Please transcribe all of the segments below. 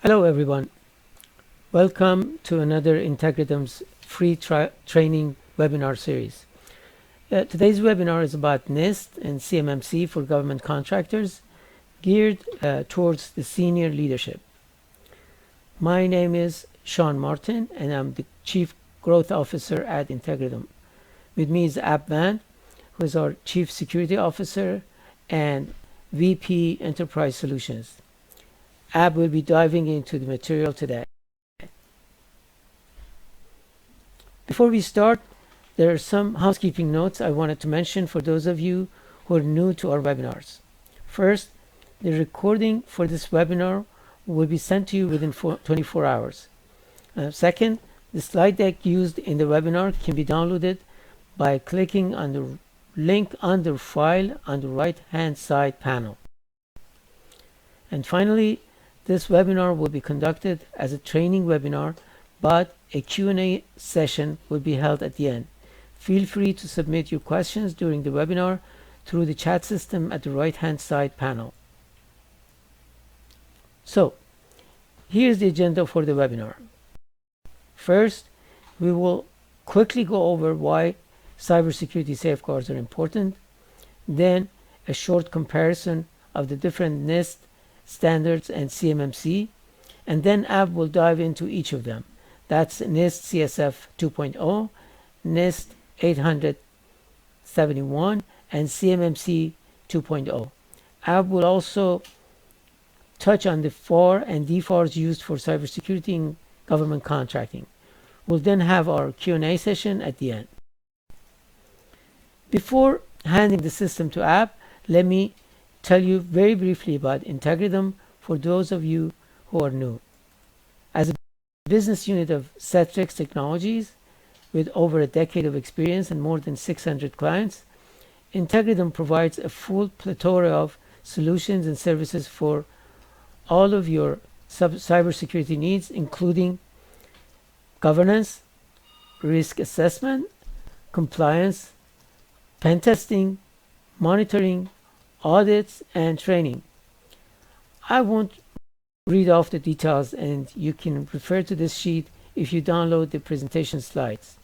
Hello everyone. Welcome to another Integritum's free training webinar series. Today's webinar is about NIST and CMMC for government contractors, geared towards the senior leadership. My name is Shawn Martin and I'm the Chief Growth Officer at Integritum. With me is Ab Van, who is our Chief Security Officer and VP Enterprise Solutions. Ab will be diving into the material today. Before we start, there are some housekeeping notes I wanted to mention for those of you who are new to our webinars. First, the recording for this webinar will be sent to you within 24 hours. Second, the slide deck used in the webinar can be downloaded by clicking on the link under File on the right-hand side panel. And finally, this webinar will be conducted as a training webinar, but a Q&A session will be held at the end. Feel free to submit your questions during the webinar through the chat system at the right-hand side panel. So, here's the agenda for the webinar. First, we will quickly go over why cybersecurity safeguards are important. Then, a short comparison of the different NIST standards and CMMC, and then Ab will dive into each of them. That's NIST CSF 2.0, NIST 871, and CMMC 2.0. Ab will also touch on the FAR and DFARs used for cybersecurity in government contracting. We'll then have our Q&A session at the end. Before handing the system to Ab, let me tell you very briefly about Integritum for those of you who are new. As a business unit of Citrix Technologies with over a decade of experience and more than 600 clients, Integritum provides a full plethora of solutions and services for all of your cybersecurity needs, including governance, risk assessment, compliance, pen testing, monitoring, audits, and training. I won't read off the details, and you can refer to this sheet if you download the presentation slides.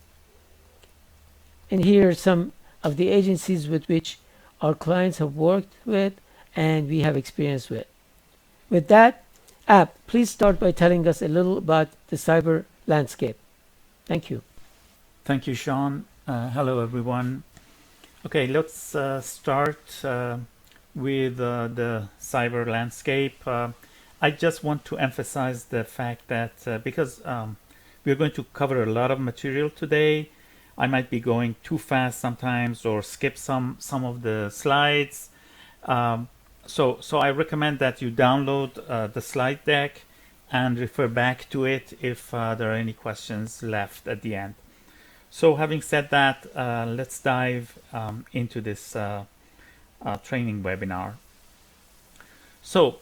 And here are some of the agencies with which our clients have worked with and we have experience with. With that, Ab, please start by telling us a little about the cyber landscape. Thank you. Thank you, Shawn. Hello, everyone. Okay, let's start with the cyber landscape. I just want to emphasize the fact that because we're going to cover a lot of material today, I might be going too fast sometimes or skip some of the slides. So I recommend that you download the slide deck and refer back to it if there are any questions left at the end. So having said that, let's dive into this training webinar. So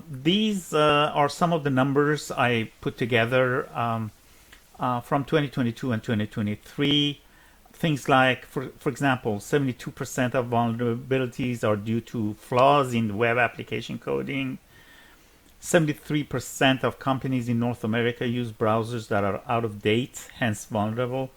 these are some of the numbers I put together from 2022 and 2023. Things like, for example, 72% of vulnerabilities are due to flaws in web application coding. 73% of companies in North America use browsers that are out of date, hence vulnerable,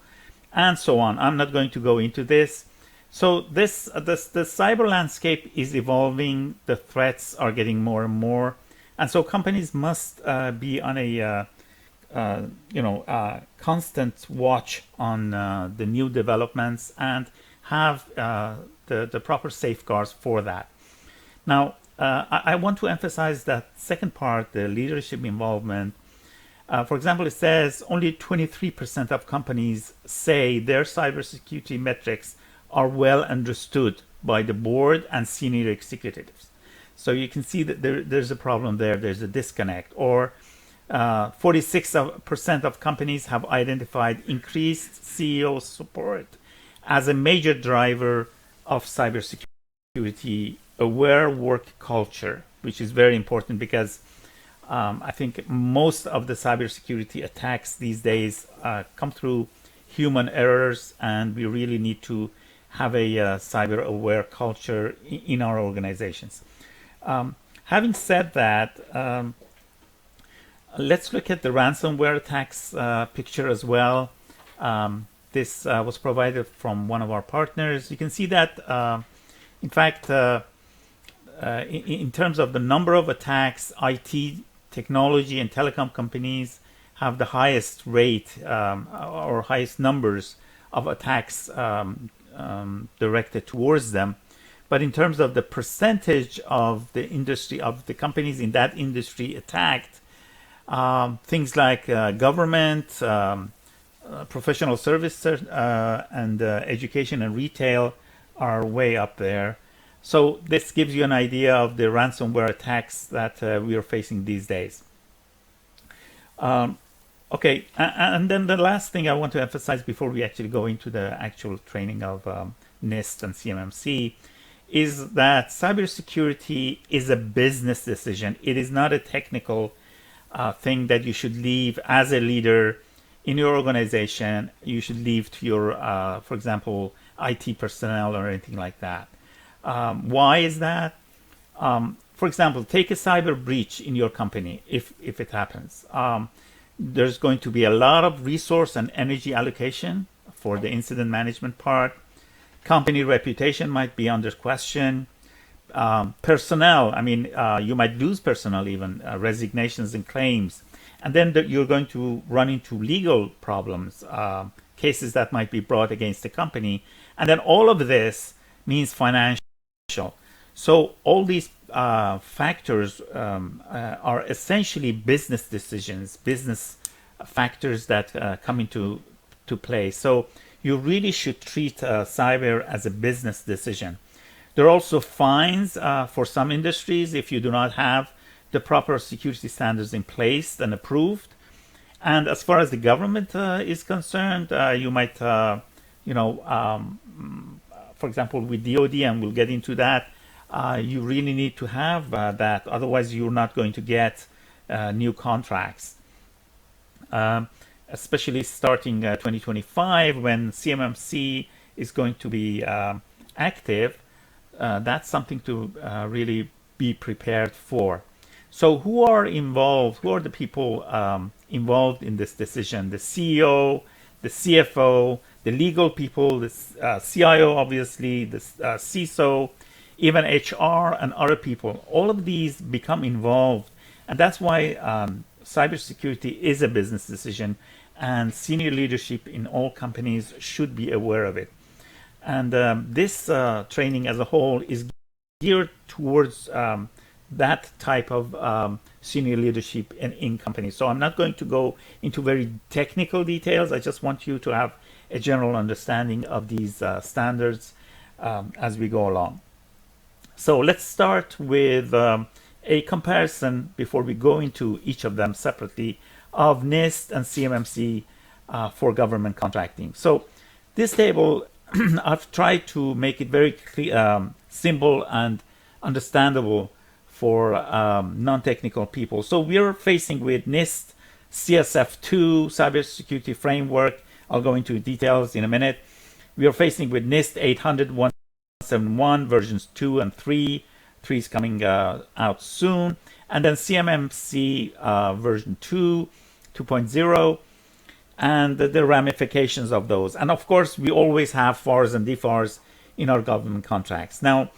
and so on. I'm not going to go into this. So the cyber landscape is evolving. The threats are getting more and more, and so companies must be on a constant watch on the new developments and have the proper safeguards for that. Now, I want to emphasize that second part, the leadership involvement. For example, it says only 23% of companies say their cybersecurity metrics are well understood by the board and senior executives. So you can see that there's a problem there. There's a disconnect. Or 46% of companies have identified increased CEO support as a major driver of cybersecurity aware work culture, which is very important because I think most of the cybersecurity attacks these days come through human errors, and we really need to have a cyber aware culture in our organizations. Having said that, let's look at the ransomware attacks picture as well. This was provided from one of our partners. You can see that, in fact, in terms of the number of attacks, IT, technology, and telecom companies have the highest rate or highest numbers of attacks directed towards them. But in terms of the percentage of the industry, of the companies in that industry attacked, things like government, professional services, and education and retail are way up there. So this gives you an idea of the ransomware attacks that we are facing these days. Okay, and then the last thing I want to emphasize before we actually go into the actual training of NIST and CMMC is that cybersecurity is a business decision. It is not a technical thing that you should leave as a leader in your organization. You should leave to your, for example, IT personnel or anything like that. Why is that? For example, take a cyber breach in your company if it happens. There's going to be a lot of resource and energy allocation for the incident management part. Company reputation might be under question. Personnel, I mean, you might lose personnel even, resignations and claims. And then you're going to run into legal problems, cases that might be brought against the company. And then all of this means financial. So all these factors are essentially business decisions, business factors that come into play. So you really should treat cyber as a business decision. There are also fines for some industries if you do not have the proper security standards in place and approved. And as far as the government is concerned, you might, for example, with DoD, and we'll get into that, you really need to have that. Otherwise, you're not going to get new contracts. Especially starting 2025, when CMMC is going to be active, that's something to really be prepared for. So who are involved? Who are the people involved in this decision? The CEO, the CFO, the legal people, the CIO, obviously, the CISO, even HR and other people. All of these become involved. And that's why cybersecurity is a business decision, and senior leadership in all companies should be aware of it. And this training as a whole is geared towards that type of senior leadership in companies. So I'm not going to go into very technical details. I just want you to have a general understanding of these standards as we go along. So let's start with a comparison before we go into each of them separately of NIST and CMMC for government contracting. So this table, I've tried to make it very simple and understandable for non-technical people. So we're facing with NIST CSF 2 Cybersecurity Framework. I'll go into details in a minute. We are facing with NIST 800-171 versions 2 and 3. 3 is coming out soon. And then CMMC version 2, 2.0, and the ramifications of those. And of course, we always have FARs and DFARs in our government contracts. Now,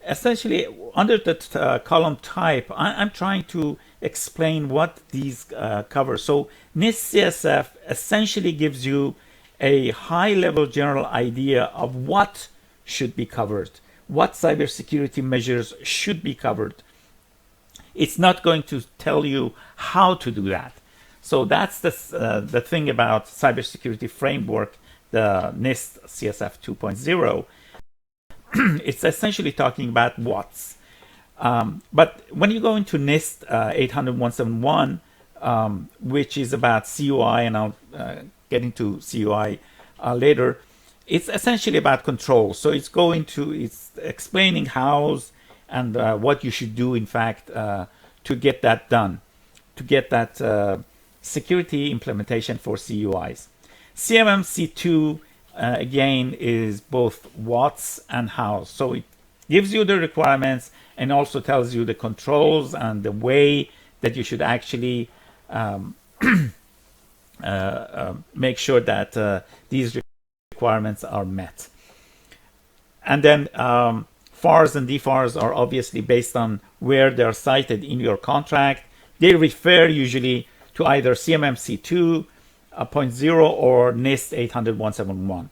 essentially, under the column type, I'm trying to explain what these cover. So NIST CSF essentially gives you a high-level general idea of what should be covered, what cybersecurity measures should be covered. It's not going to tell you how to do that. So that's the thing about cybersecurity framework, the NIST CSF 2.0. It's essentially talking about what's. But when you go into NIST 800-171, which is about CUI, and I'll get into CUI later, it's essentially about control. So it's explaining hows and what you should do, in fact, to get that done, to get that security implementation for CUIs. CMMC 2, again, is both what's and how. So it gives you the requirements and also tells you the controls and the way that you should actually make sure that these requirements are met. And then FARs and DFARs are obviously based on where they're cited in your contract. They refer usually to either CMMC 2.0 or NIST 800-171.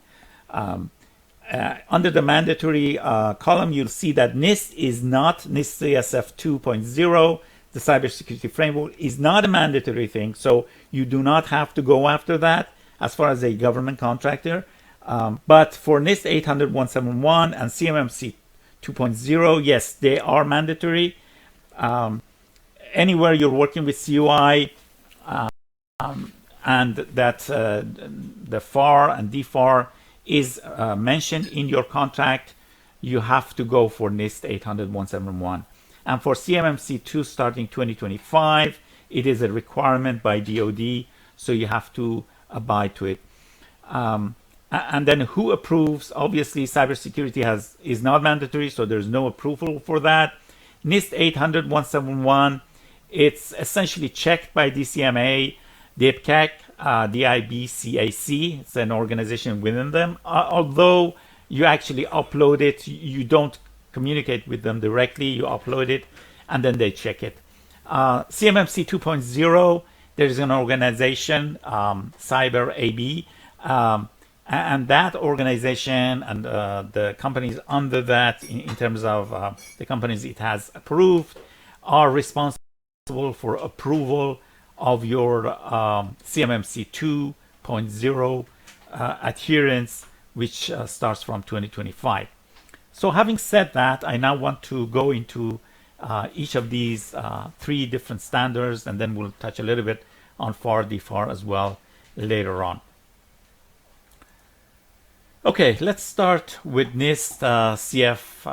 Under the mandatory column, you'll see that NIST is not NIST CSF 2.0. The Cybersecurity Framework is not a mandatory thing, so you do not have to go after that as far as a government contractor. But for NIST 800-171 and CMMC 2.0, yes, they are mandatory. Anywhere you're working with CUI and that the FAR and DFAR is mentioned in your contract, you have to go for NIST 800-171. And for CMMC 2 starting 2025, it is a requirement by DoD, so you have to abide to it. And then who approves? Obviously, cybersecurity is not mandatory, so there's no approval for that. NIST 800-171, it's essentially checked by DCMA, DIPCAC, DIBCAC. It's an organization within them. Although you actually upload it, you don't communicate with them directly. You upload it, and then they check it. CMMC 2.0, there's an organization, Cyber AB, and that organization and the companies under that, in terms of the companies it has approved, are responsible for approval of your CMMC 2.0 adherence, which starts from 2025. So having said that, I now want to go into each of these three different standards, and then we'll touch a little bit on FAR, DFAR as well later on. Okay, let's start with NIST CSF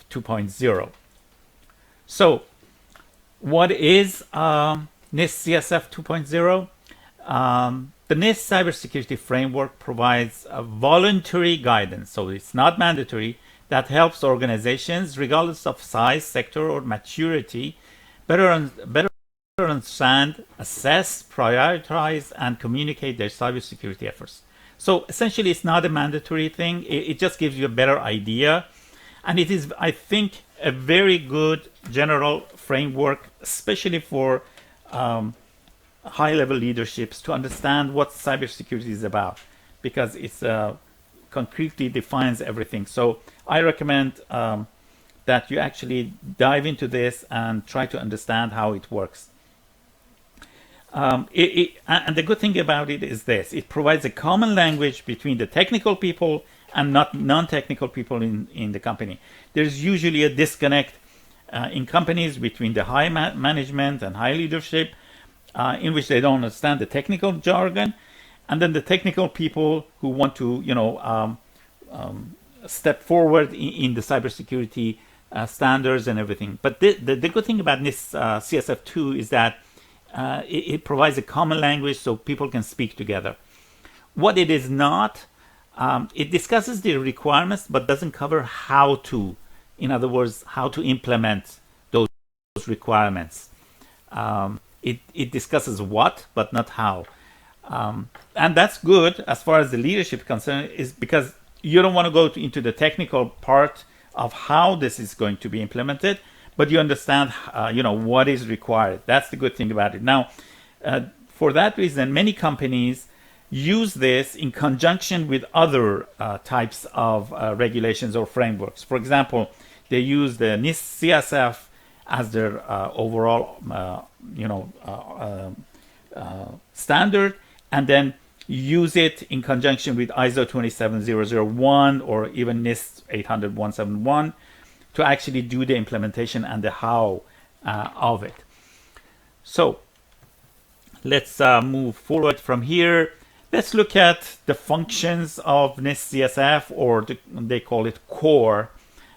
2.0. So what is NIST CSF 2.0? The NIST Cybersecurity Framework provides a voluntary guidance, so it's not mandatory, that helps organizations, regardless of size, sector, or maturity, better understand, assess, prioritize, and communicate their cybersecurity efforts. So essentially, it's not a mandatory thing. It just gives you a better idea. And it is, I think, a very good general framework, especially for high-level leaderships to understand what cybersecurity is about, because it's concretely defines everything. So I recommend that you actually dive into this and try to understand how it works. And the good thing about it is this: it provides a common language between the technical people and non-technical people in the company. There's usually a disconnect in companies between the high management and high leadership, in which they don't understand the technical jargon, and then the technical people who want to, step forward in the cybersecurity standards and everything. But the good thing about NIST CSF2 is that it provides a common language so people can speak together. What it is not, it discusses the requirements but doesn't cover how to. In other words, how to implement those requirements. It discusses what, but not how. And that's good as far as the leadership is concerned, is because you don't want to go into the technical part of how this is going to be implemented, but you understand, what is required. That's the good thing about it. Now, for that reason, many companies use this in conjunction with other types of regulations or frameworks. For example, they use the NIST CSF as their overall, standard, and then use it in conjunction with ISO 27001 or even NIST 800-171 to actually do the implementation and the how of it. So let's move forward from here. Let's look at the functions of NIST CSF, or they call it core.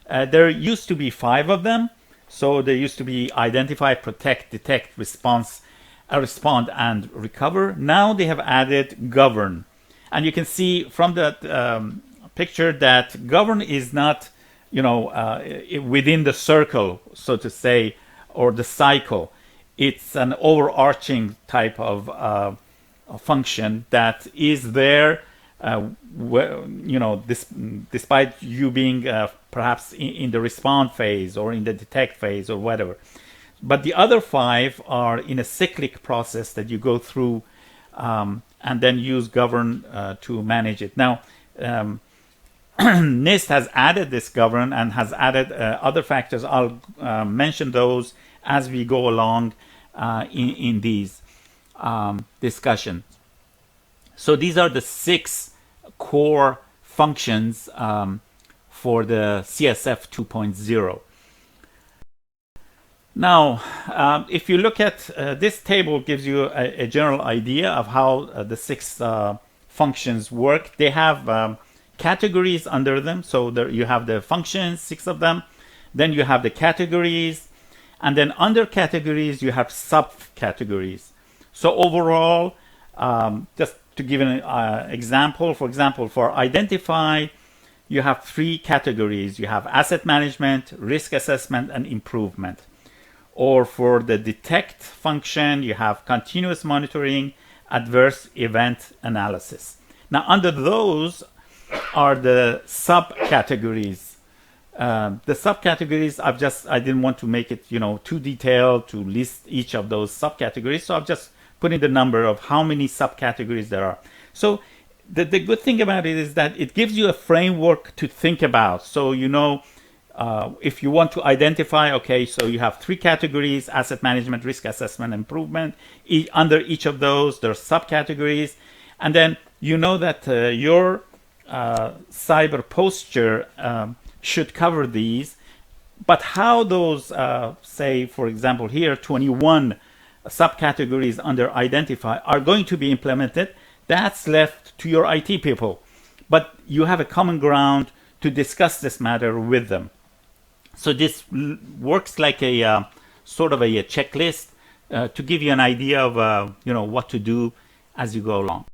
There used to be 5 of them. So there used to be identify, protect, detect, respond, and recover. Now they have added govern. And you can see from that picture that govern is not, within the circle, so to say, or the cycle. it's an overarching type of function that is there, despite you being perhaps in the respond phase or in the detect phase or whatever. But the other 5 are in a cyclic process that you go through and then use govern to manage it. Now, NIST has added this govern and has added other factors. I'll mention those as we go along in these discussions. So these are the 6 core functions for the CSF 2.0. Now, if you look at this table, gives you a general idea of how the 6 functions work. They have categories under them. So there you have the functions, 6 of them. Then you have the categories. And then under categories, you have subcategories. So overall, just to give an example, for example, for identify, you have 3 categories. You have asset management, risk assessment, and improvement. Or for the detect function, you have continuous monitoring, adverse event analysis. Now, under those are the subcategories. The subcategories, I didn't want to make it, too detailed to list each of those subcategories. So I've just put in the number of how many subcategories there are. So the good thing about it is that it gives you a framework to think about. So, if you want to identify, okay, so you have 3 categories: asset management, risk assessment, improvement. Under each of those, there are subcategories. And then you know that your cyber posture should cover these. But how those, say, for example, here, 21 subcategories under identify are going to be implemented, that's left to your IT people. But you have a common ground to discuss this matter with them. So this works like a sort of a checklist to give you an idea of what to do as you go along.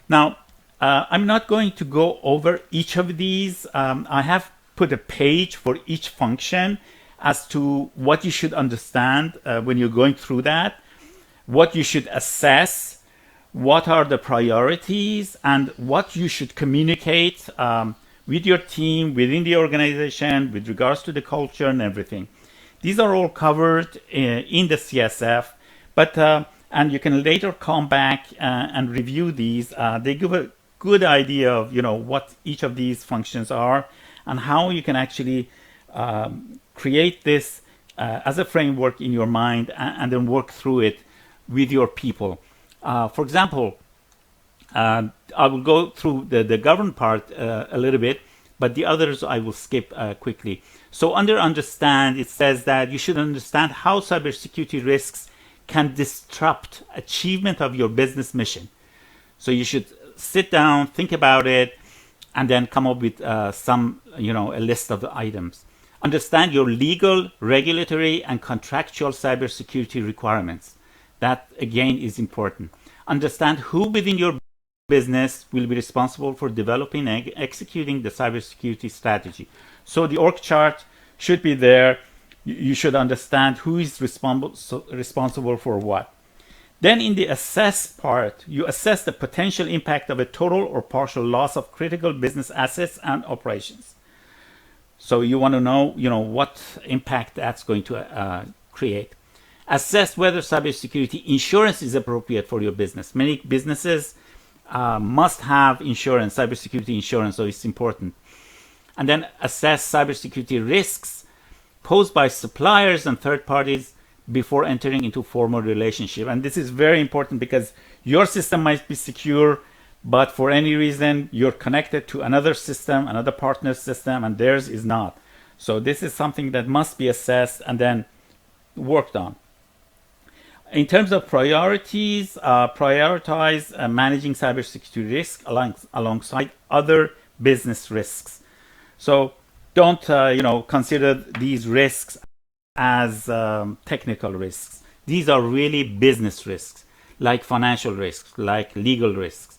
Now, I'm not going to go over each of these. I have put a page for each function as to what you should understand when you're going through that, what you should assess, what are the priorities, and what you should communicate with your team, within the organization, with regards to the culture and everything. These are all covered in the CSF, but and you can later come back and review these. They give a good idea of what each of these functions are and how you can actually create this as a framework in your mind and then work through it with your people. For example, I will go through the govern part a little bit, but the others I will skip quickly. So under understand, it says that you should understand how cybersecurity risks can disrupt achievement of your business mission. So you should sit down, think about it, and then come up with a list of the items. Understand your legal, regulatory, and contractual cybersecurity requirements. That, again, is important. Understand who within your business will be responsible for developing and executing the cybersecurity strategy. So the org chart should be there. You should understand who is responsible for what. Then in the assess part, you assess the potential impact of a total or partial loss of critical business assets and operations. So you want to know, what impact that's going to create. Assess whether cybersecurity insurance is appropriate for your business. Many businesses must have insurance, cybersecurity insurance, so it's important. And then assess cybersecurity risks posed by suppliers and third parties before entering into formal relationship. And this is very important because your system might be secure, but for any reason you're connected to another system, another partner system, and theirs is not. So this is something that must be assessed and then worked on. In terms of priorities, prioritize managing cybersecurity risk alongside other business risks. So don't consider these risks as technical risks. These are really business risks, like financial risks, like legal risks.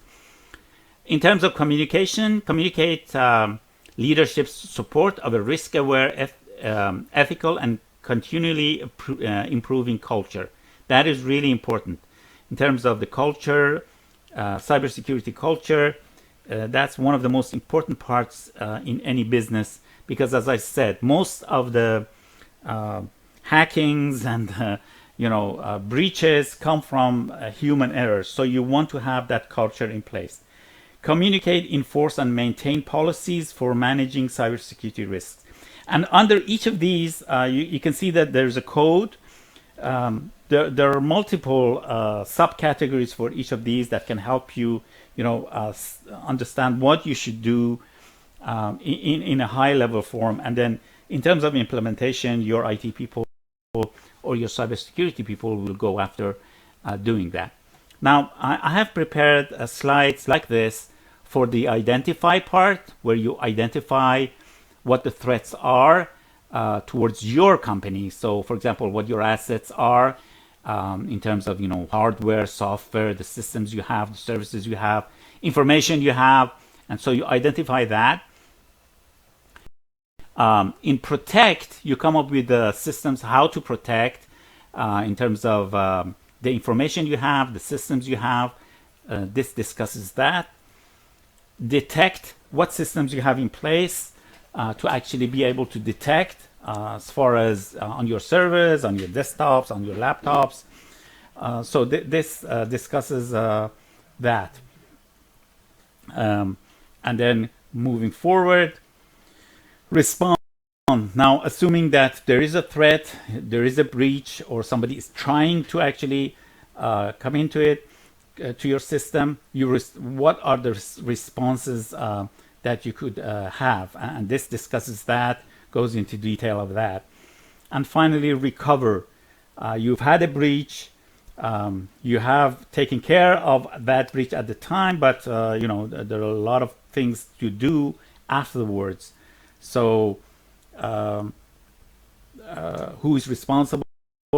In terms of communication, communicate leadership's support of a risk-aware, ethical, and continually improving culture. That is really important. In terms of the culture, cybersecurity culture, that's one of the most important parts in any business, because as I said, most of the hackings and breaches come from human errors. So you want to have that culture in place. Communicate, enforce, and maintain policies for managing cybersecurity risks. And under each of these, you can see that there's a code. There are multiple subcategories for each of these that can help you, understand what you should do in a high-level form. And then in terms of implementation, your IT people or your cybersecurity people will go after doing that. Now, I have prepared slides like this for the identify part, where you identify what the threats are towards your company. So, for example, what your assets are in terms of hardware, software, the systems you have, the services you have, information you have, and so you identify that. In protect, you come up with the systems how to protect in terms of the information you have, the systems you have. This discusses that. Detect, what systems you have in place to actually be able to detect as far as on your servers, on your desktops, on your laptops. So this discusses that. And then moving forward, respond. Now, assuming that there is a threat, there is a breach, or somebody is trying to actually come into it, to your system, what are the responses that you could have? And this discusses that, goes into detail of that. And finally, recover. You've had a breach. You have taken care of that breach at the time, but there are a lot of things to do afterwards. So who is responsible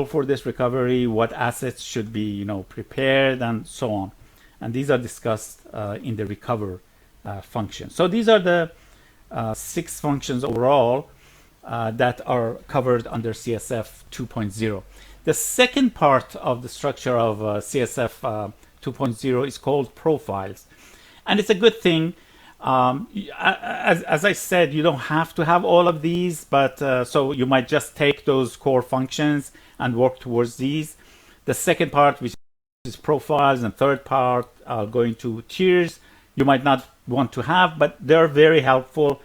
for this recovery, what assets should be prepared, and so on. And these are discussed in the recover function. So these are the 6 functions overall that are covered under CSF 2.0. The second part of the structure of CSF 2.0 is called profiles, and it's a good thing. As I said, you don't have to have all of these, but so you might just take those core functions and work towards these. The second part, which is profiles, and third part, going to tiers, you might not want to have, but they're very helpful.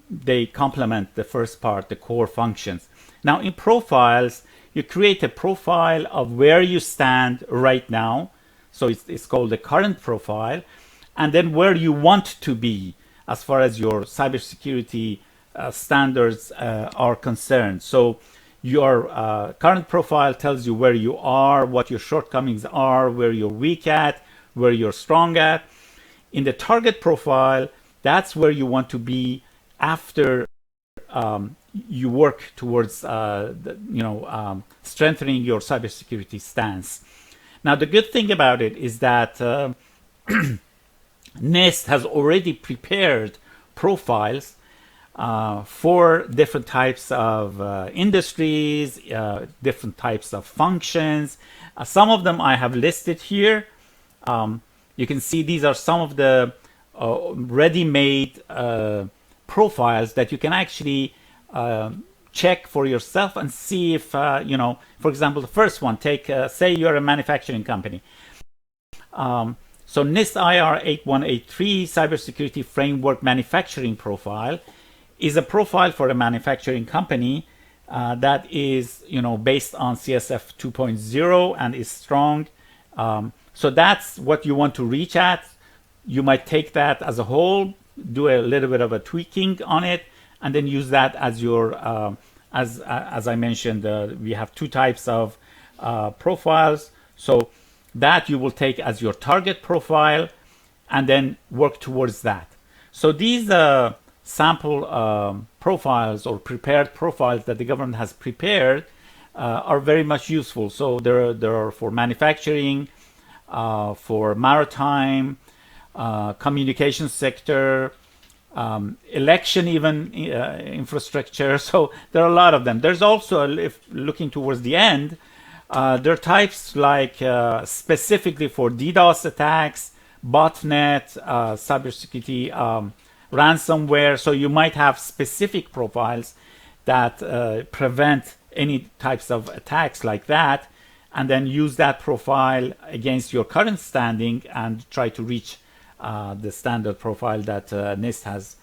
They complement the first part, the core functions. Now, in profiles, you create a profile of where you stand right now. So it's called the current profile. And then where you want to be as far as your cybersecurity standards are concerned. So your current profile tells you where you are, what your shortcomings are, where you're weak at, where you're strong at. In the target profile, that's where you want to be after you work towards strengthening your cybersecurity stance. Now, the good thing about it is that NIST has already prepared profiles for different types of industries, different types of functions. Some of them I have listed here. You can see these are some of the ready-made profiles that you can actually check for yourself and see if, for example, the first one, say you're a manufacturing company. So NIST IR 8183 Cybersecurity Framework Manufacturing Profile is a profile for a manufacturing company that is, based on CSF 2.0 and is strong. So that's what you want to reach at. You might take that as a whole, do a little bit of a tweaking on it, and then use that as your, as I mentioned, we have 2 types of profiles. So that you will take as your target profile and then work towards that. So these sample profiles or prepared profiles that the government has prepared are very much useful. So there are for manufacturing, for maritime, communication sector, election even infrastructure. So there are a lot of them. There's also, if looking towards the end, there are types like specifically for DDoS attacks, botnet, cybersecurity, ransomware. So you might have specific profiles that prevent any types of attacks like that, and then use that profile against your current standing and try to reach the standard profile that NIST has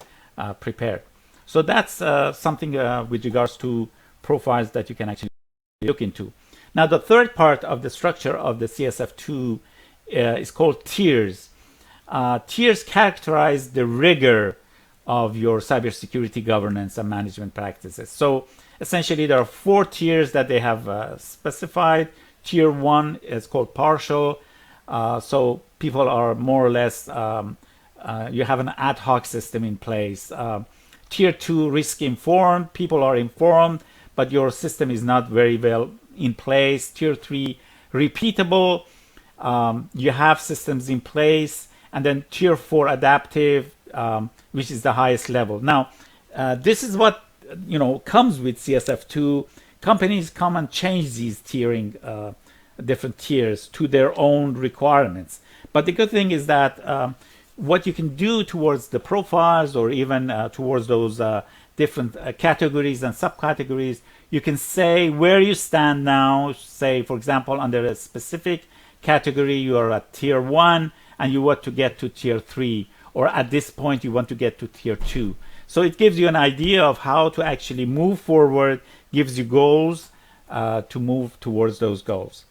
prepared. So that's something with regards to profiles that you can actually look into. Now, the third part of the structure of the CSF2 is called tiers. Tiers characterize the rigor of your cybersecurity governance and management practices. So essentially, there are 4 tiers that they have specified. Tier 1 is called partial. So people are more or less, you have an ad hoc system in place. Tier 2, risk informed. People are informed, but your system is not very well in place. Tier 3, repeatable. You have systems in place. And then Tier 4, adaptive, which is the highest level. Now, this is what comes with CSF2. Companies come and change these tiering, different tiers to their own requirements. But the good thing is that what you can do towards the profiles or even towards those different categories and subcategories, you can say where you stand now. Say, for example, under a specific category, you are at Tier 1 and you want to get to Tier 3, or at this point you want to get to Tier 2. So it gives you an idea of how to actually move forward, gives you goals to move towards those goals.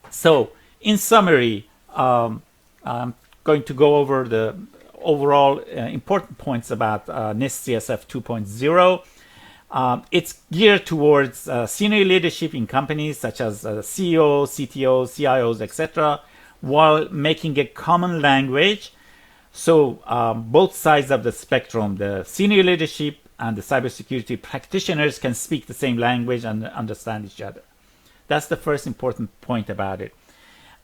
So in summary, I'm going to go over the overall important points about NIST CSF 2.0. It's geared towards senior leadership in companies such as CEOs, CTOs, CIOs, etc., while making a common language. So both sides of the spectrum, the senior leadership and the cybersecurity practitioners, can speak the same language and understand each other. That's the first important point about it.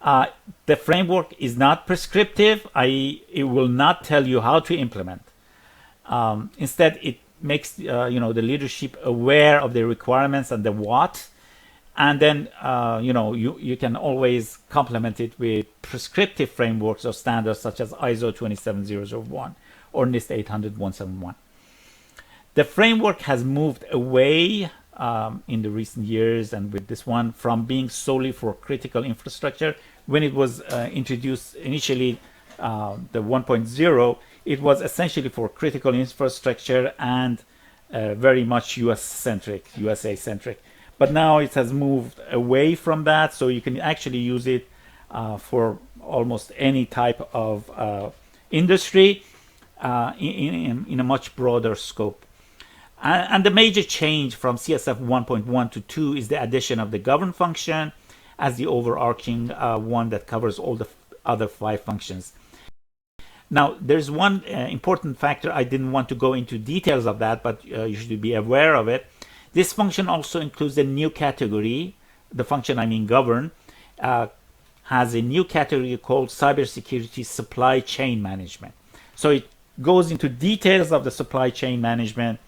The framework is not prescriptive, i.e., it will not tell you how to implement. Instead, it makes the leadership aware of the requirements and the what, and then you can always complement it with prescriptive frameworks or standards such as ISO 27001 or NIST 800-171. The framework has moved away in the recent years, and with this one, from being solely for critical infrastructure. When it was introduced initially, the 1.0, it was essentially for critical infrastructure and very much USA centric. But now it has moved away from that, so you can actually use it for almost any type of industry in a much broader scope. And the major change from CSF 1.1 to 2 is the addition of the govern function as the overarching one that covers all the other 5 functions. Now, there's one important factor. I didn't want to go into details of that, but you should be aware of it. This function also includes a new category. The function, I mean govern, has a new category called Cybersecurity Supply Chain Management. So it goes into details of the supply chain management.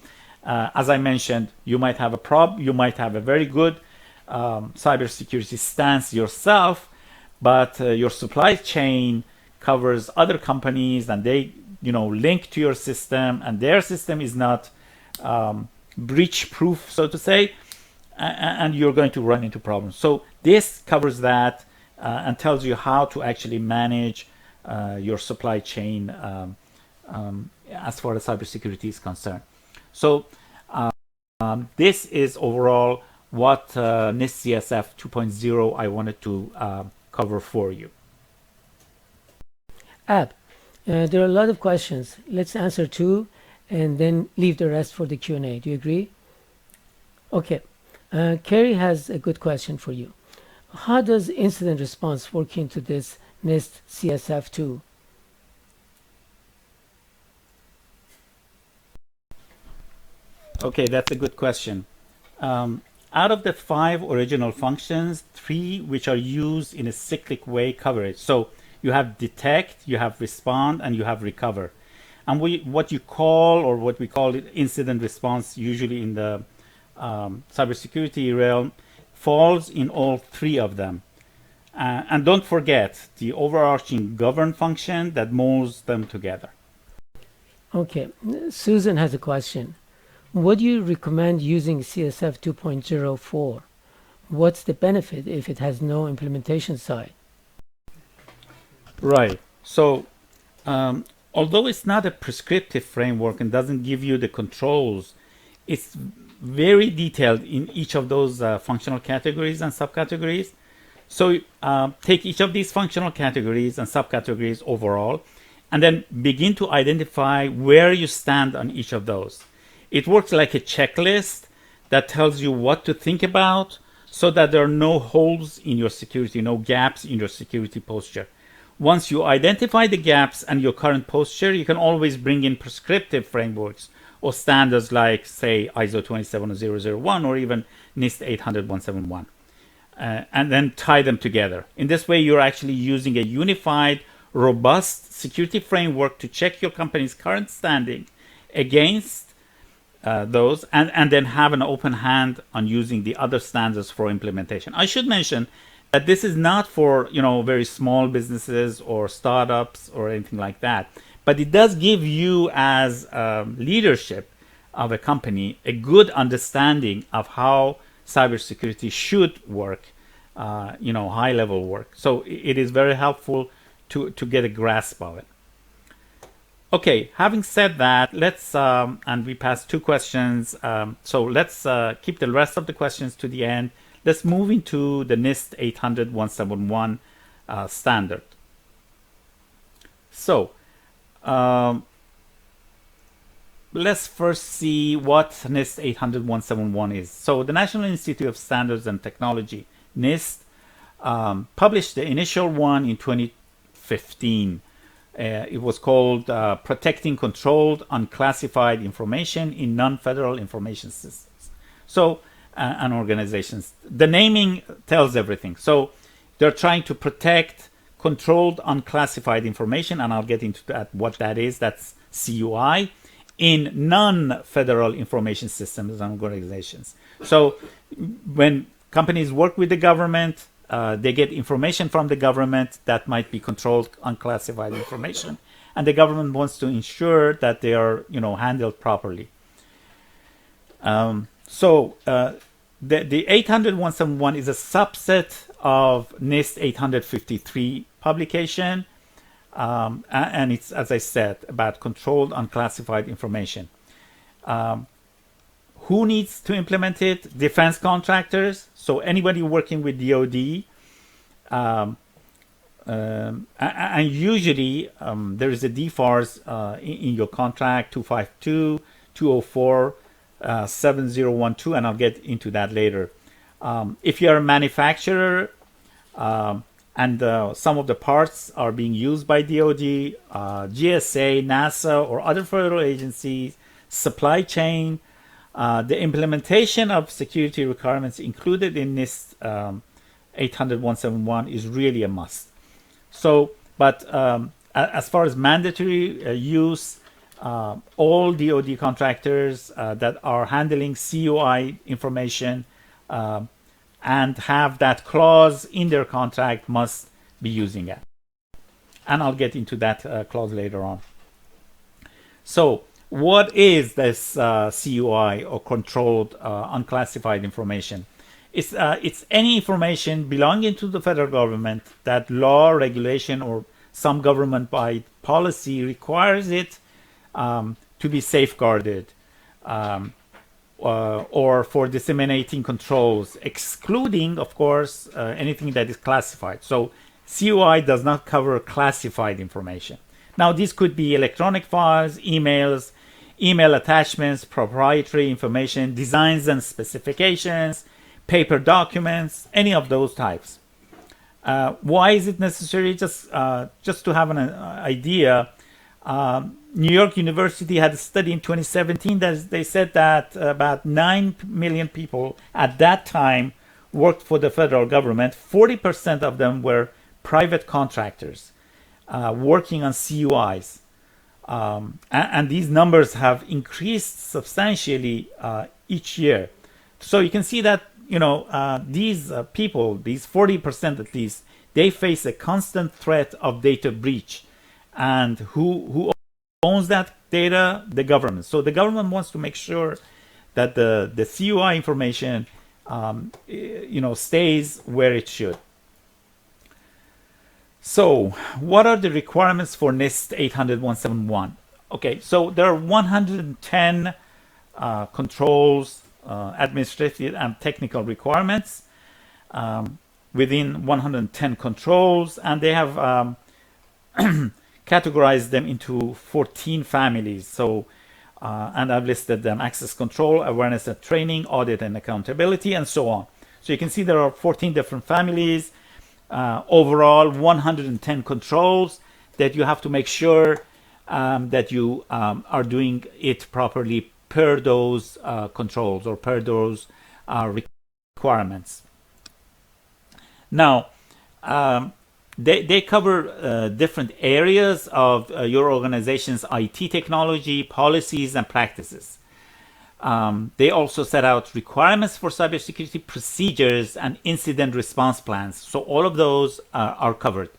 As I mentioned, you might have you might have a very good cybersecurity stance yourself, but your supply chain covers other companies, and they link to your system, and their system is not breach proof, so to say, and you're going to run into problems. So this covers that and tells you how to actually manage your supply chain as far as cybersecurity is concerned. So this is overall what NIST CSF 2.0 I wanted to cover for you. Ab, there are a lot of questions. Let's answer 2 and then leave the rest for the Q&A. Do you agree? Okay. Kerry has a good question for you. How does incident response work into this NIST CSF 2? Okay, that's a good question. Out of the 5 original functions, 3 which are used in a cyclic way cover it. So you have detect, you have respond, and you have recover. And what you call, or what we call it, incident response, usually in the cybersecurity realm, falls in all three of them. And don't forget the overarching govern function that molds them together. Okay, Susan has a question. What do you recommend using CSF 2.0 for? What's the benefit if it has no implementation side? Right. So, although it's not a prescriptive framework and doesn't give you the controls, it's very detailed in each of those functional categories and subcategories. So take each of these functional categories and subcategories overall, and then begin to identify where you stand on each of those. It works like a checklist that tells you what to think about so that there are no holes in your security, no gaps in your security posture. Once you identify the gaps and your current posture, you can always bring in prescriptive frameworks or standards like, say, ISO 27001 or even NIST 800-171. And then tie them together. In this way, you're actually using a unified, robust security framework to check your company's current standing against those, and then have an open hand on using the other standards for implementation. I should mention that this is not for very small businesses or startups or anything like that, but it does give you, as leadership of a company, a good understanding of how cybersecurity should work, high-level work. So it is very helpful to get a grasp of it. Okay, having said that, let's, and we passed 2 questions, so let's keep the rest of the questions to the end. Let's move into the NIST 800-171 standard. So, let's first see what NIST 800-171 is. So the National Institute of Standards and Technology, NIST, published the initial one in 2015. It was called Protecting Controlled Unclassified Information in Non-Federal Information Systems. So, and organizations. The naming tells everything. So they're trying to protect controlled unclassified information, and I'll get into that, what that is. That's CUI, in non-federal information systems and organizations. So when companies work with the government, they get information from the government that might be controlled unclassified information, and the government wants to ensure that they are handled properly. The 800-171 is a subset of NIST 853 publication, and it's, as I said, about controlled unclassified information. Who needs to implement it? Defense contractors, so anybody working with DoD, and usually there is a DFARS in your contract, 252, 204, 7012, and I'll get into that later. If you're a manufacturer and some of the parts are being used by DoD, GSA, NASA, or other federal agencies, supply chain, the implementation of security requirements included in NIST 800-171 is really a must. So, but as far as mandatory use, all DoD contractors that are handling CUI information and have that clause in their contract must be using it. And I'll get into that clause later on. So what is this CUI, or controlled unclassified information? It's any information belonging to the federal government that law, regulation, or some government by policy requires it to be safeguarded, or for disseminating controls, excluding, of course, anything that is classified. So CUI does not cover classified information. Now, these could be electronic files, emails, email attachments, proprietary information, designs and specifications, paper documents, any of those types. Why is it necessary? Just to have an idea, New York University had a study in 2017 that they said that about 9 million people at that time worked for the federal government. 40% of them were private contractors working on CUIs. And these numbers have increased substantially each year. So you can see that these people, these 40% at least, they face a constant threat of data breach. And who owns that data? The government. So the government wants to make sure that the CUI information stays where it should. So what are the requirements for NIST 800-171? Okay, so there are 110 controls, administrative and technical requirements within 110 controls, and they have categorized them into 14 families. So and I've listed them: access control, awareness and training, audit and accountability, and so on. So you can see there are 14 different families. Overall 110 controls that you have to make sure that you are doing it properly per those controls or per those requirements. Now they cover different areas of your organization's IT technology, policies, and practices. They also set out requirements for cybersecurity procedures and incident response plans. So all of those are covered.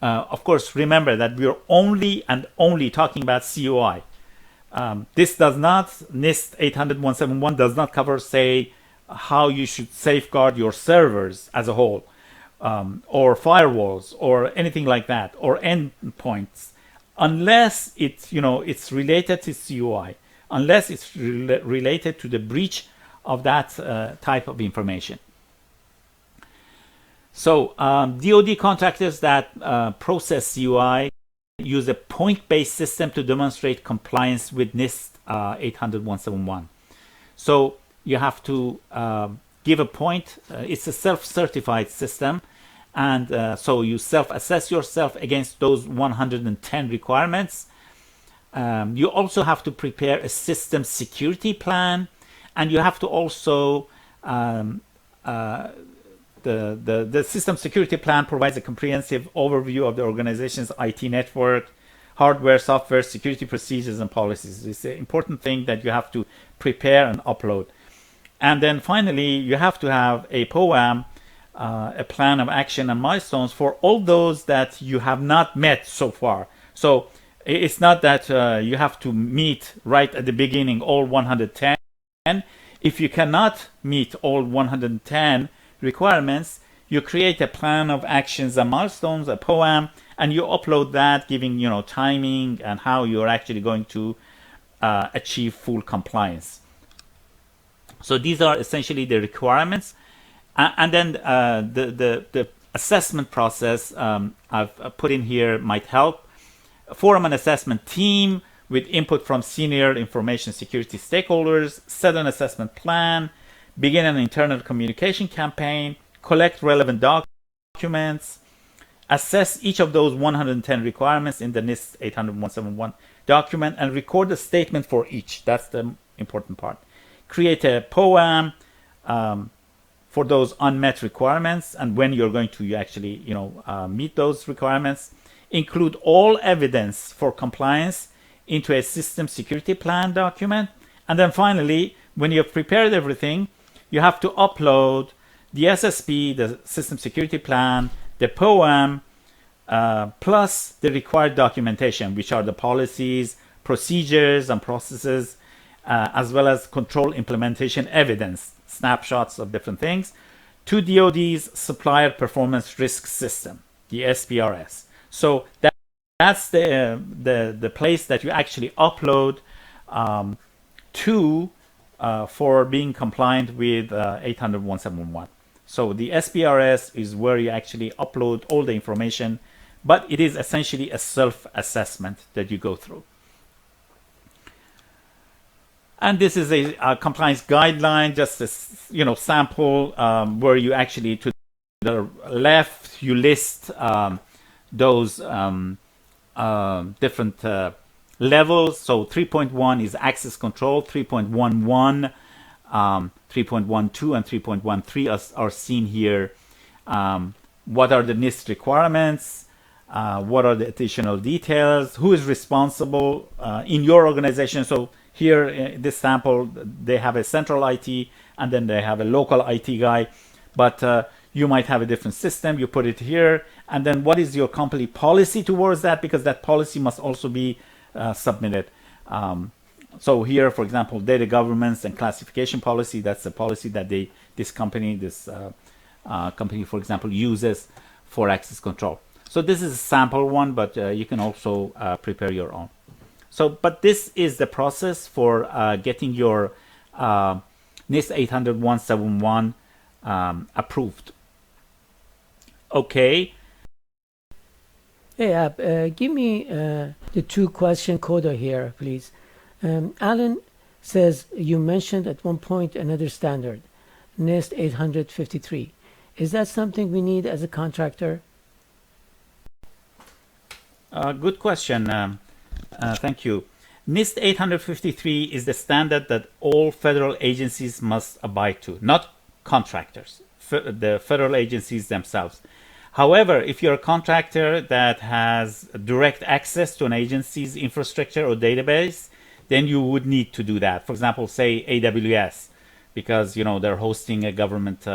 Of course, remember that we're only talking about CUI. This does not, NIST 800-171 does not cover, say, how you should safeguard your servers as a whole, or firewalls, or anything like that, or endpoints, unless it's related to CUI. Unless it's related to the breach of that type of information. So DoD contractors that process CUI use a point-based system to demonstrate compliance with NIST 800-171. So you have to give a point. It's a self-certified system, and so you self-assess yourself against those 110 requirements. You also have to prepare a system security plan, and you have to also the system security plan provides a comprehensive overview of the organization's IT network, hardware, software, security procedures, and policies. It's an important thing that you have to prepare and upload. And then finally, you have to have a POAM, a plan of action and milestones for all those that you have not met so far. So it's not that you have to meet right at the beginning all 110. If you cannot meet all 110 requirements, you create a plan of actions and milestones, a POAM, and you upload that, giving timing and how you're actually going to achieve full compliance. So these are essentially the requirements, and then the assessment process I've put in here might help. Form an assessment team with input from senior information security stakeholders, set an assessment plan, begin an internal communication campaign, collect relevant documents, assess each of those 110 requirements in the NIST 800-171 document, and record a statement for each. That's the important part. Create a POAM for those unmet requirements and when you're going to actually meet those requirements. Include all evidence for compliance into a system security plan document. And then finally, when you've prepared everything, you have to upload the SSP, the system security plan, the POAM, plus the required documentation, which are the policies, procedures, and processes, as well as control implementation evidence, snapshots of different things, to DoD's Supplier Performance Risk System, the SPRS. So that's the place that you actually upload to for being compliant with 800-171. So the SPRS is where you actually upload all the information, but it is essentially a self-assessment that you go through. And this is a compliance guideline, just a sample where you actually, to the left, you list those different levels. So 3.1 is access control, 3.11, 3.12, and 3.13 are seen here. What are the NIST requirements? what are the additional details, who is responsible in your organization. So here in this sample, they have a central IT and then they have a local IT guy, but you might have a different system. You put it here, and then what is your company policy towards that, because that policy must also be submitted. So here, for example, data governance and classification policy, that's the policy that this company, for example, uses for access control. So this is a sample one, but you can also prepare your own. So, but this is the process for getting your NIST 800-171 approved. Okay. Hey, give me the 2-question coda here, please. Alan says you mentioned at one point another standard, NIST 853. Is that something we need as a contractor? Good question. Thank you. NIST 853 is the standard that all federal agencies must abide to, not contractors, the federal agencies themselves. However, if you're a contractor that has direct access to an agency's infrastructure or database, then you would need to do that. For example, say AWS, because they're hosting a government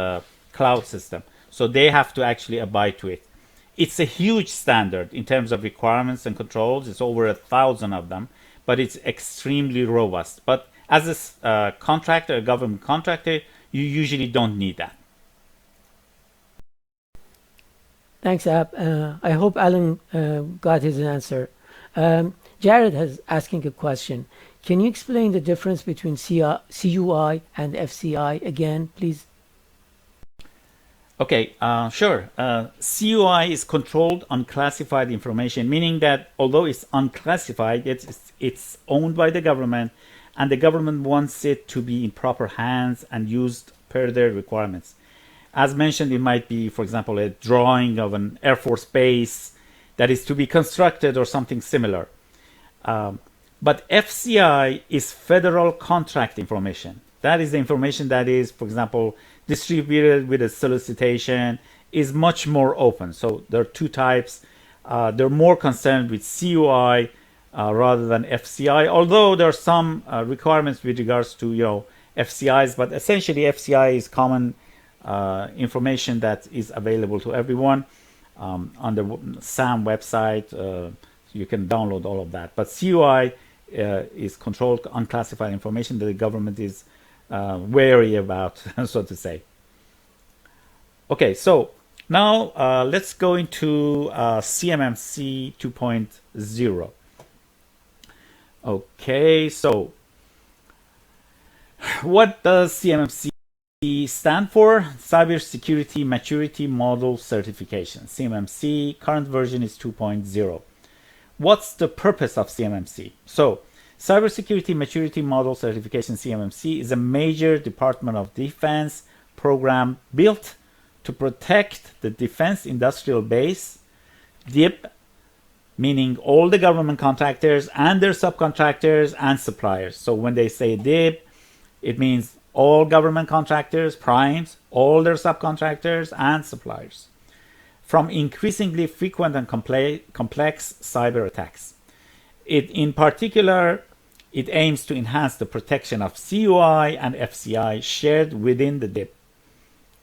cloud system. So they have to actually abide to it. It's a huge standard in terms of requirements and controls. It's over 1,000 of them, but it's extremely robust. But as a contractor, a government contractor, you usually don't need that. Thanks, Ab. I hope Alan got his answer. Jared is asking a question. Can you explain the difference between CUI and FCI again, please? Okay, sure. CUI is controlled unclassified information, meaning that although it's unclassified, it's owned by the government, and the government wants it to be in proper hands and used per their requirements. As mentioned, it might be, for example, a drawing of an Air Force base that is to be constructed or something similar. But FCI is federal contract information. That is the information that is, for example, distributed with a solicitation, is much more open. So there are two types. They're more concerned with CUI rather than FCI, although there are some requirements with regards to FCIs, but essentially FCI is common information that is available to everyone on the SAM website. You can download all of that. But CUI is controlled unclassified information that the government is wary about, so to say. Okay, so now let's go into CMMC 2.0. Okay, so what does CMMC stand for? Cybersecurity Maturity Model Certification. CMMC, current version is 2.0. What's the purpose of CMMC? So, Cybersecurity Maturity Model Certification, CMMC, is a major Department of Defense program built to protect the defense industrial base, DIB, meaning all the government contractors and their subcontractors and suppliers. So when they say DIB, it means all government contractors, primes, all their subcontractors and suppliers, from increasingly frequent and complex cyber attacks. In particular, it aims to enhance the protection of CUI and FCI shared within the DIB.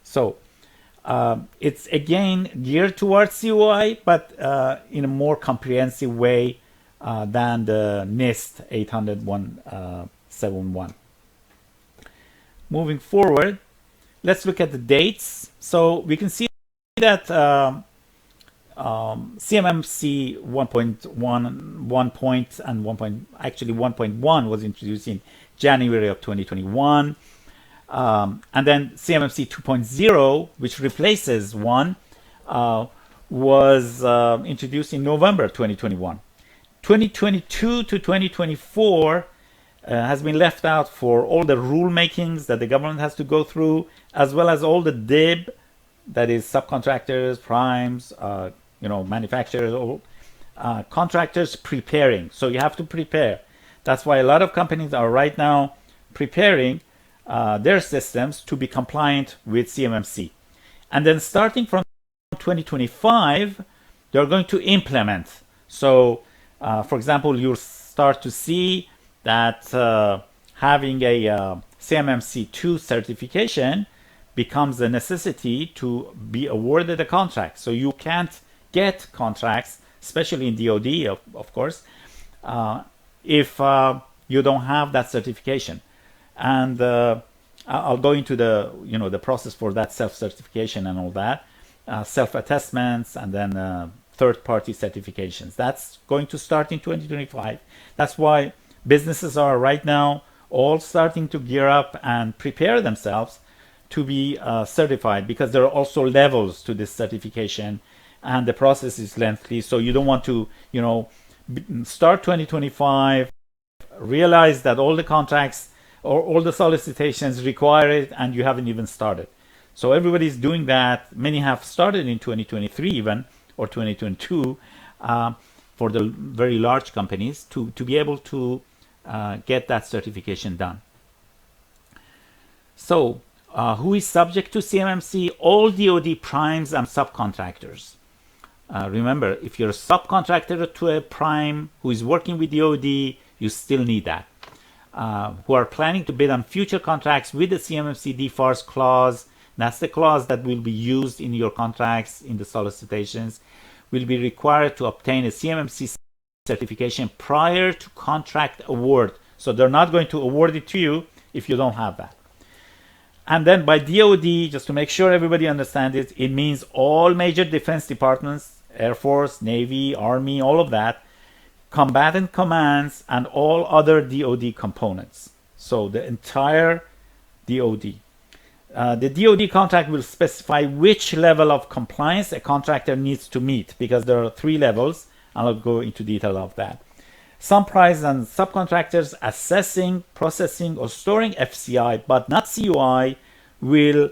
So it's again geared towards CUI, but in a more comprehensive way than the NIST 800-171. Moving forward, let's look at the dates. So we can see that CMMC 1.1 was introduced in January of 2021. And then CMMC 2.0, which replaces 1, was introduced in November 2021. 2022 to 2024 has been left out for all the rulemakings that the government has to go through, as well as all the DIB, that is subcontractors, primes, manufacturers, all contractors preparing. So you have to prepare. That's why a lot of companies are right now preparing their systems to be compliant with CMMC. And then starting from 2025, they're going to implement. So, for example, you'll start to see that having a CMMC 2 certification becomes a necessity to be awarded a contract. So you can't get contracts, especially in DoD, of course, if you don't have that certification. And I'll go into the process for that self-certification and all that, self-attestments, and then third-party certifications. That's going to start in 2025. That's why businesses are right now all starting to gear up and prepare themselves to be certified, because there are also levels to this certification, and the process is lengthy. So you don't want to, start 2025, realize that all the contracts or all the solicitations require it, and you haven't even started. So everybody's doing that. Many have started in 2023 even, or 2022, for the very large companies to be able to get that certification done. So who is subject to CMMC? All DoD primes and subcontractors. Remember, if you're a subcontractor to a prime who is working with DoD, you still need that. Who are planning to bid on future contracts with the CMMC DFARS clause. That's the clause that will be used in your contracts, in the solicitations, will be required to obtain a CMMC certification prior to contract award. So they're not going to award it to you if you don't have that. And then by DoD, just to make sure everybody understands it, it means all major defense departments, Air Force, Navy, Army, all of that, combatant commands, and all other DoD components. So the entire DoD. The DoD contract will specify which level of compliance a contractor needs to meet, because there are 3 levels, and I'll go into detail of that. Some primes and subcontractors assessing, processing, or storing FCI, but not CUI, will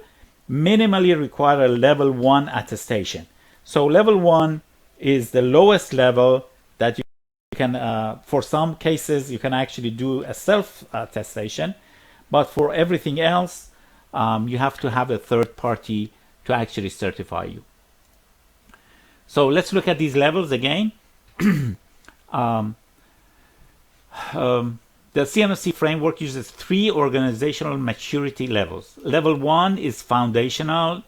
minimally require a level 1 attestation. So level 1 is the lowest level that you can, for some cases, you can actually do a self-attestation, but for everything else, you have to have a third party to actually certify you. So let's look at these levels again. The CMMC framework uses 3 organizational maturity levels. Level 1 is foundational.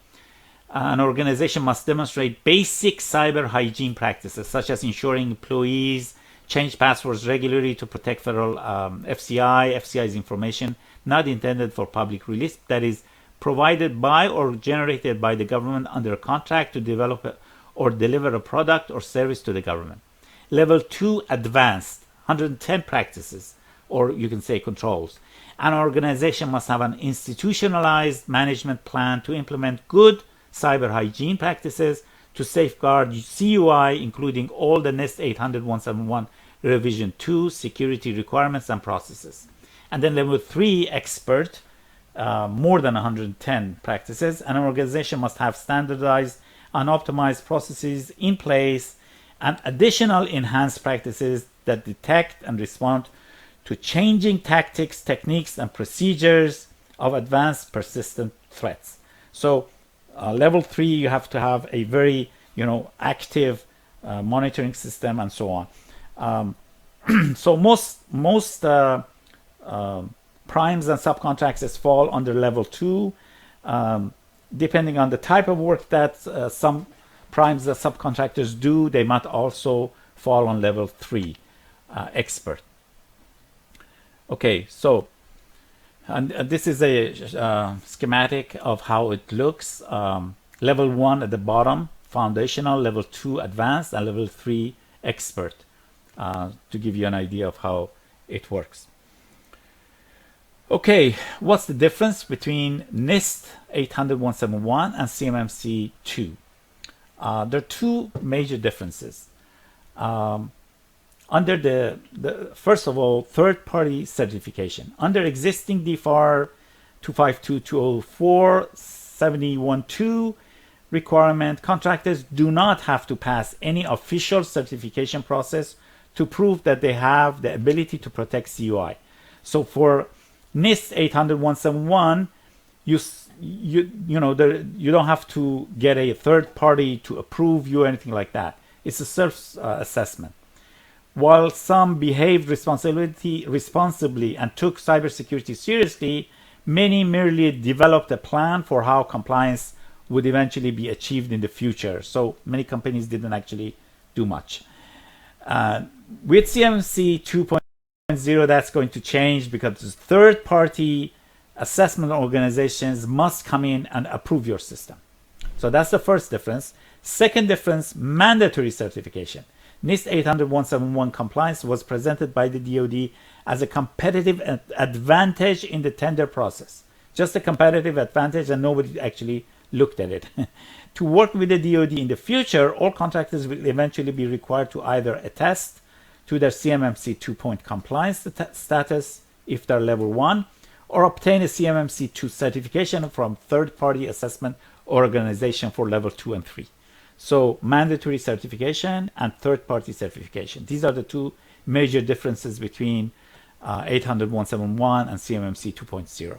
An organization must demonstrate basic cyber hygiene practices, such as ensuring employees change passwords regularly to protect federal FCI. FCI is information not intended for public release, that is provided by or generated by the government under a contract to develop or deliver a product or service to the government. Level 2, advanced, 110 practices, or you can say controls. An organization must have an institutionalized management plan to implement good cyber hygiene practices to safeguard CUI, including all the NIST 800-171 Revision 2 security requirements and processes. And then level 3, expert, more than 110 practices. An organization must have standardized and optimized processes in place and additional enhanced practices that detect and respond to changing tactics, techniques, and procedures of advanced persistent threats. So level 3, you have to have a very active monitoring system and so on. So most primes and subcontractors fall under level 2. Depending on the type of work that some primes and subcontractors do, they might also fall on level 3, expert. Okay, so and this is a schematic of how it looks. Level 1 at the bottom, foundational, level 2 advanced, and level 3 expert, to give you an idea of how it works. Okay, what's the difference between NIST 800-171 and CMMC 2? There are 2 major differences. Under the first of all, third-party certification. Under existing DFAR 252-204 71-2 requirement, contractors do not have to pass any official certification process to prove that they have the ability to protect CUI. So for NIST 800-171, you don't have to get a third party to approve you or anything like that. It's a self-assessment. While some behaved responsibly and took cybersecurity seriously, many merely developed a plan for how compliance would eventually be achieved in the future. So many companies didn't actually do much. With CMMC 2.0, that's going to change because third-party assessment organizations must come in and approve your system. So that's the first difference. Second difference, mandatory certification. NIST 800-171 compliance was presented by the DoD as a competitive advantage in the tender process. Just a competitive advantage, and nobody actually looked at it. To work with the DoD in the future, all contractors will eventually be required to either attest to their CMMC 2-point compliance status if they're level 1, or obtain a CMMC 2 certification from third-party assessment organization for level 2 and 3. So mandatory certification and third-party certification. These are the two major differences between 800-171 and CMMC 2.0.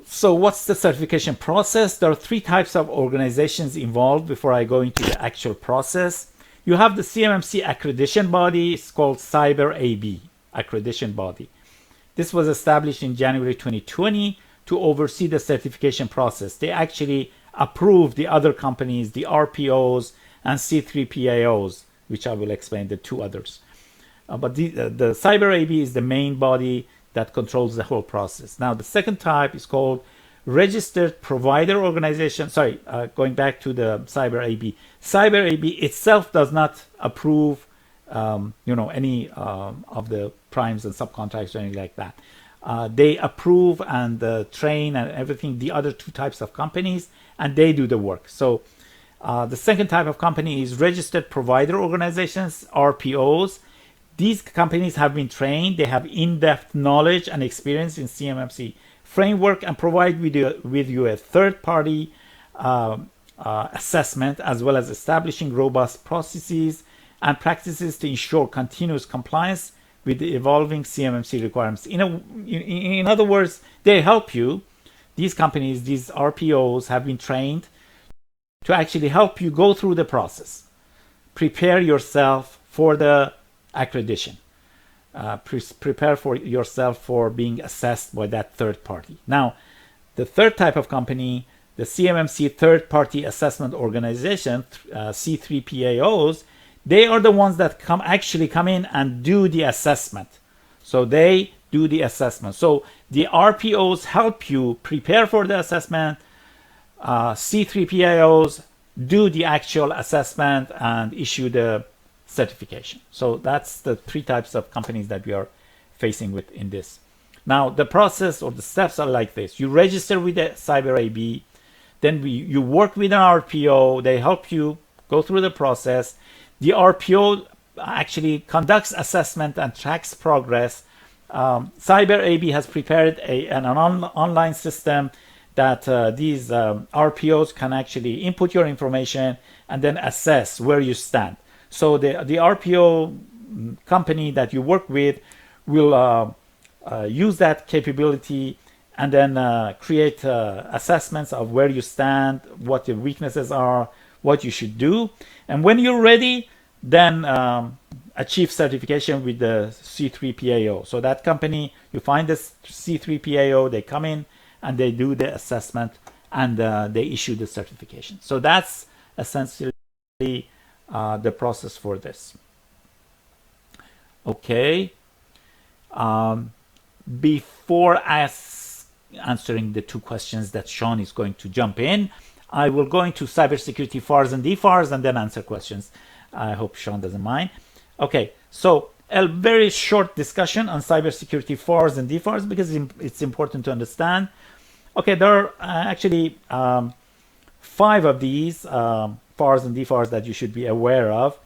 So what's the certification process? There are three types of organizations involved before I go into the actual process. You have the CMMC accreditation body. It's called CyberAB accreditation body. This was established in January 2020 to oversee the certification process. They actually approve the other companies, the RPOs and C3PAOs, which I will explain the two others. But the CyberAB is the main body that controls the whole process. Now, the second type is called Registered Provider Organization. Going back to the CyberAB. CyberAB itself does not approve any of the primes and subcontracts or anything like that. They approve and train and everything, the other two types of companies, and they do the work. So the second type of company is Registered Provider Organizations, RPOs. These companies have been trained, they have in-depth knowledge and experience in CMMC framework and provide with you a third-party assessment, as well as establishing robust processes and practices to ensure continuous compliance with the evolving CMMC requirements. In other words, they help you. These companies, these RPOs, have been trained to actually help you go through the process. Prepare yourself for the accreditation. Prepare for yourself for being assessed by that third party. Now, the third type of company, the CMMC third party assessment organization, C3PAOs, they are the ones that come in and do the assessment. So they do the assessment. So the RPOs help you prepare for the assessment. C3PAOs do the actual assessment and issue the certification. So that's the three types of companies that we are facing with in this. Now, the process or the steps are like this. You register with the CyberAB, then you work with an RPO. They help you go through the process. The RPO actually conducts assessment and tracks progress. CyberAB has prepared an online system that these RPOs can actually input your information and then assess where you stand. So the RPO company that you work with will use that capability and then create assessments of where you stand, what your weaknesses are, what you should do. And when you're ready, then achieve certification with the C3PAO. So that company, you find the C3PAO, they come in and they do the assessment and they issue the certification. So that's essentially the process for this. Okay. Before answering the two questions that Shawn is going to jump in, I will go into cybersecurity FARs and DFARs and then answer questions. I hope Shawn doesn't mind. Okay, so a very short discussion on cybersecurity FARs and DFARs because it's important to understand. Okay, there are actually 5 of these FARs and DFARs that you should be aware of.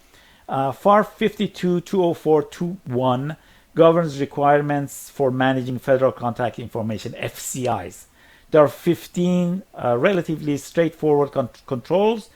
FAR 52-204-21 governs requirements for managing federal contract information, FCIs. There are 15 relatively straightforward controls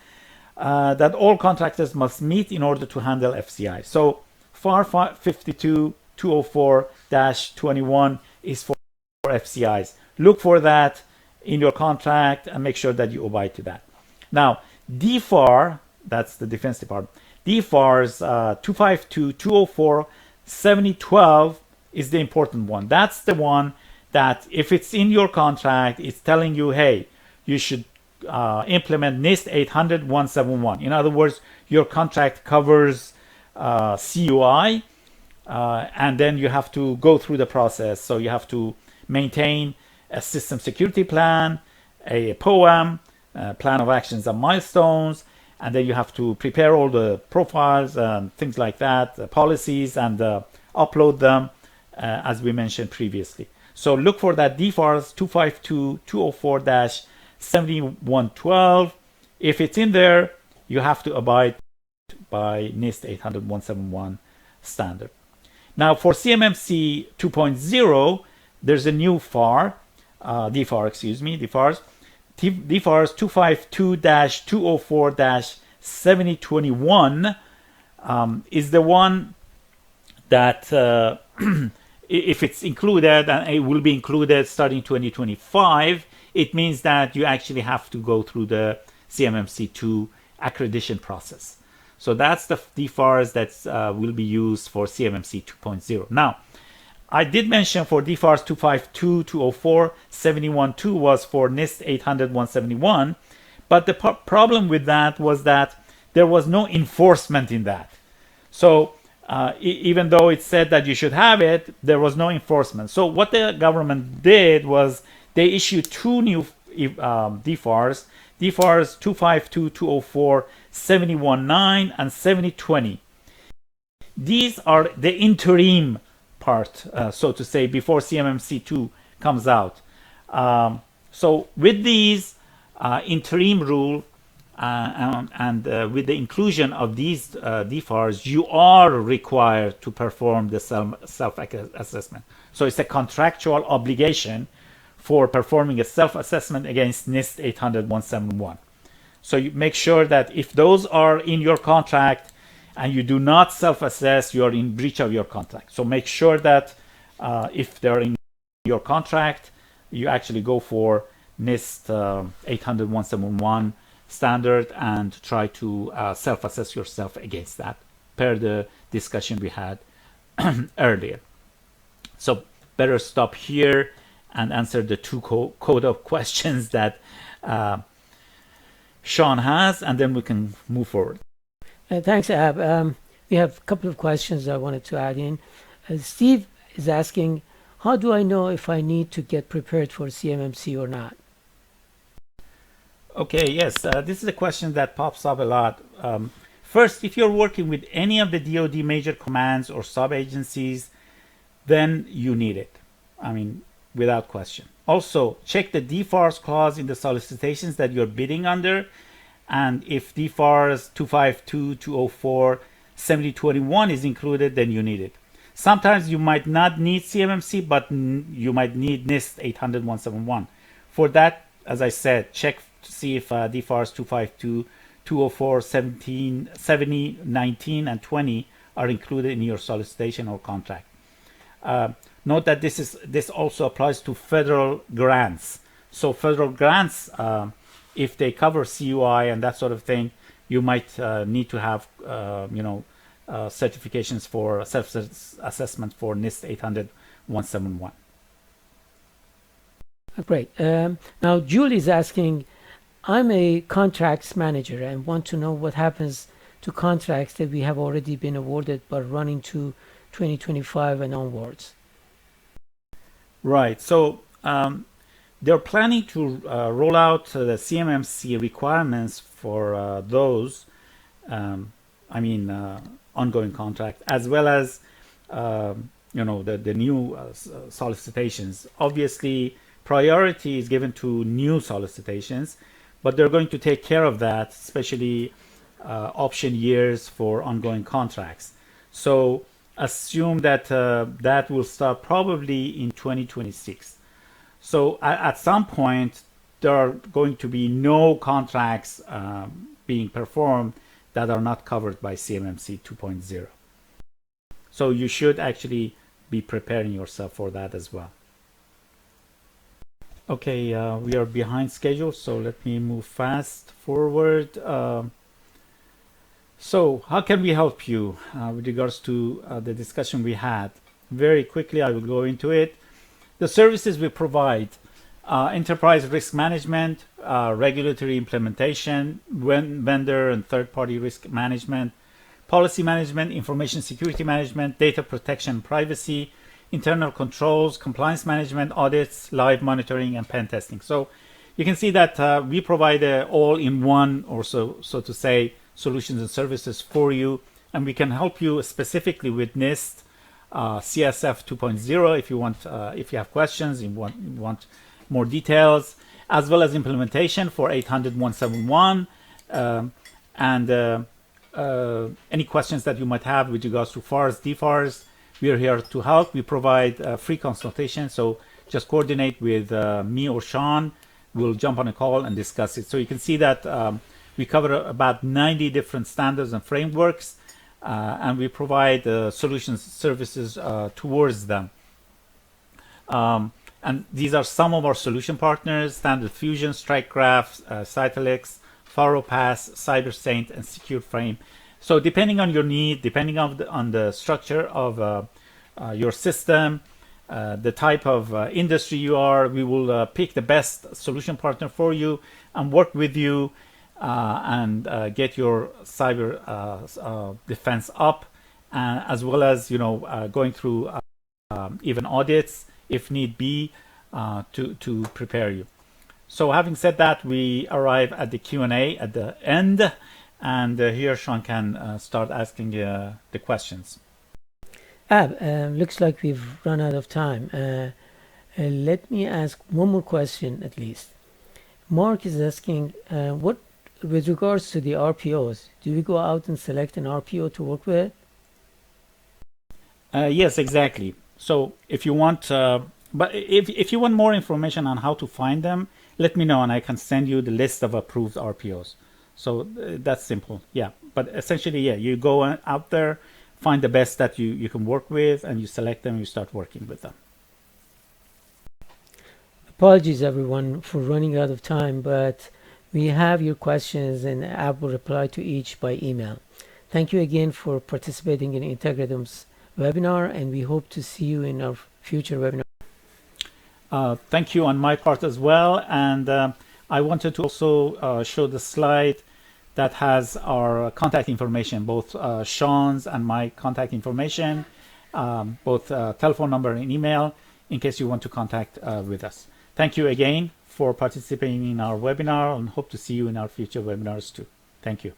that all contractors must meet in order to handle FCI. So FAR 52-204-21 is for FCIs. Look for that in your contract and make sure that you abide to that. Now, DFAR, that's the Defense Department, DFAR's 252, 204, 7012 is the important one. That's the one that if it's in your contract, it's telling you, hey, you should implement NIST 800-171. In other words, your contract covers CUI, and then you have to go through the process. So you have to maintain a system security plan, a POAM, plan of actions and milestones, and then you have to prepare all the profiles and things like that, the policies, and upload them, as we mentioned previously. So look for that DFARS 252-204-7112. If it's in there, you have to abide by NIST 800-171 standard. Now for CMMC 2.0, there's a new DFAR 252-204-7021 is the one that if it's included, and it will be included starting 2025, it means that you actually have to go through the CMMC2 accreditation process. So that's the DFARS that will be used for CMMC 2.0. Now, I did mention for DFARS 252-204-71-2 was for NIST 800-171, but the problem with that was that there was no enforcement in that. So even though it said that you should have it, there was no enforcement. So what the government did was they issued two new DFARS, DFARS 252-204-71-9 and 7020. These are the interim part, so to say, before CMMC2 comes out. So with these interim rule and with the inclusion of these DFARS, you are required to perform the self-assessment. So it's a contractual obligation for performing a self-assessment against NIST 800-171. So you make sure that if those are in your contract and you do not self-assess, you are in breach of your contract. So make sure that if they're in your contract, you actually go for NIST 800-171 standard and try to self-assess yourself against that, per the discussion we had earlier. So better stop here and answer the two code of questions that Shawn has, and then we can move forward. Thanks, Ab. We have a couple of questions I wanted to add in. Steve is asking, how do I know if I need to get prepared for CMMC or not? Okay, yes, this is a question that pops up a lot. First, if you're working with any of the DoD major commands or sub-agencies, then you need it. I mean, without question. Also, check the DFARS clause in the solicitations that you're bidding under, and if DFARS 252-204-7021 is included, then you need it. Sometimes you might not need CMMC, but you might need NIST 800-171. For that, as I said, check to see if DFARS 252-204-70, 19, and 20 are included in your solicitation or contract. Note that this also applies to federal grants. So federal grants, if they cover CUI and that sort of thing, you might need to have certifications for self-assessment for NIST 800-171. Great. Now Julie is asking, I'm a contracts manager and want to know what happens to contracts that we have already been awarded but running to 2025 and onwards. Right. So they're planning to roll out the CMMC requirements for those, ongoing contract, as well as the new solicitations. Obviously, priority is given to new solicitations, but they're going to take care of that, especially option years for ongoing contracts. So assume that that will start probably in 2026. So at some point, there are going to be no contracts being performed that are not covered by CMMC 2.0. So you should actually be preparing yourself for that as well. Okay, we are behind schedule, so let me move fast forward. So how can we help you with regards to the discussion we had? Very quickly, I will go into it. The services we provide: enterprise risk management, regulatory implementation, vendor and third-party risk management, policy management, information security management, data protection, privacy, internal controls, compliance management, audits, live monitoring, and pen testing. So you can see that we provide all-in-one, or so to say, solutions and services for you, and we can help you specifically with NIST CSF 2.0 if you want, if you have questions, you want more details, as well as implementation for 800-171, and any questions that you might have with regards to FARs, DFARs. We are here to help. We provide free consultation, so just coordinate with me or Shawn. We'll jump on a call and discuss it. So you can see that we cover about 90 different standards and frameworks, and we provide solutions, services towards them. And these are some of our solution partners: Standard Fusion, StrikeGraph, Cytalix, FaroPass, CyberSaint, and SecureFrame. So depending on your need, depending on the structure of your system, the type of industry you are, we will pick the best solution partner for you and work with you and get your cyber defense up, as well as going through even audits if need be to prepare you. So having said that, we arrive at the Q&A at the end, and here Shawn can start asking the questions. Looks like we've run out of time. Let me ask one more question at least. Mark is asking, what with regards to the RPOs, do we go out and select an RPO to work with? Yes, exactly. So if you want, but if you want more information on how to find them, let me know and I can send you the list of approved RPOs. So that's simple. Yeah, but essentially, yeah, you go out there, find the best that you can work with, and you select them, you start working with them. Apologies everyone for running out of time, but we have your questions and I will reply to each by email. Thank you again for participating in Integridum's webinar, and we hope to see you in our future webinar. Thank you on my part as well, and I wanted to also show the slide that has our contact information, both Shawn's and my contact information, both telephone number and email, in case you want to contact with us. Thank you again for participating in our webinar, and hope to see you in our future webinars too. Thank you.